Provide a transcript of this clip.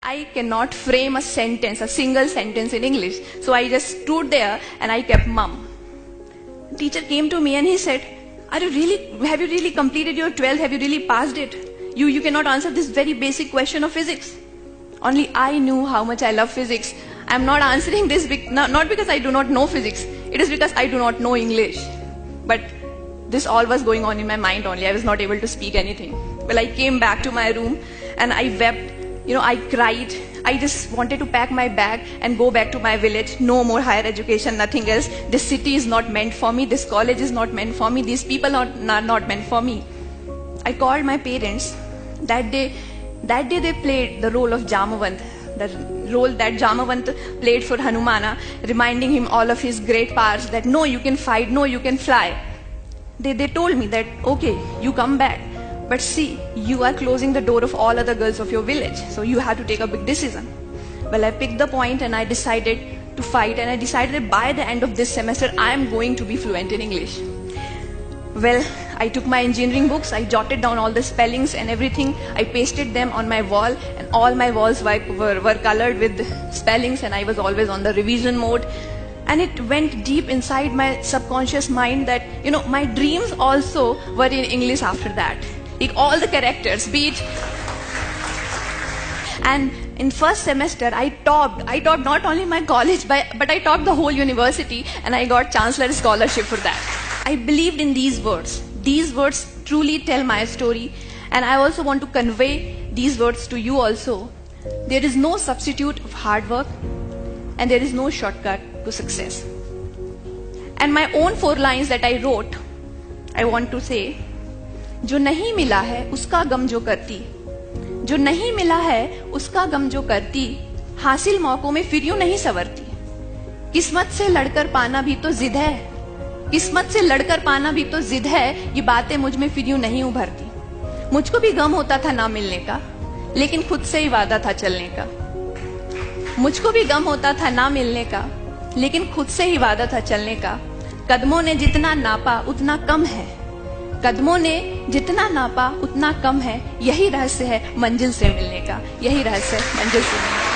I cannot frame a sentence, a single sentence in English. So I just stood there and I kept mum. Teacher came to me and he said, have you really completed your 12th? Have you really passed it? You cannot answer this very basic question of physics. Only I knew how much I love physics. I am not answering this not because I do not know physics. It is because I do not know English. But this all was going on in my mind only. I was not able to speak anything. Well, I came back to my room and I wept. I cried. I just wanted to pack my bag and go back to my village. No more higher education, nothing else. This city is not meant for me. This college is not meant for me. These people are not meant for me. I called my parents. That day they played the role of Jamavant, the role that Jamavant played for Hanumana, reminding him all of his great powers, that no, you can fight, no, you can fly. They told me that, okay, you come back. But see, you are closing the door of all other girls of your village, so you have to take a big decision. Well, I picked the point and I decided to fight, and I decided that by the end of this semester, I am going to be fluent in English. Well, I took my engineering books, I jotted down all the spellings and everything, I pasted them on my wall, and all my walls were colored with spellings, and I was always on the revision mode. And it went deep inside my subconscious mind that, my dreams also were in English after that. Like all the characters, be it. And in first semester, I topped not only my college, but I topped the whole university, and I got Chancellor Scholarship for that. I believed in these words. These words truly tell my story, and I also want to convey these words to you also. There is no substitute of hard work, and there is no shortcut to success. And my own 4 lines that I wrote, I want to say, जो नहीं मिला है उसका गम जो करती, जो नहीं मिला है उसका गम जो करती, हासिल मौकों में फिर यूं नहीं संवरती, किस्मत से लड़कर पाना भी तो जिद है, किस्मत से लड़कर पाना भी तो जिद है, ये बातें मुझ में फिर यूं नहीं उभरती, मुझको भी गम होता था ना मिलने का, लेकिन खुद से ही वादा था चलने का, मुझको भी गम होता था ना मिलने का, लेकिन खुद से ही वादा था चलने का, कदमों ने जितना नापा उतना कम है, कदमों ने जितना नापा उतना कम है, यही रहस्य है मंजिल से मिलने का, यही रहस्य है मंजिल से मिलने का।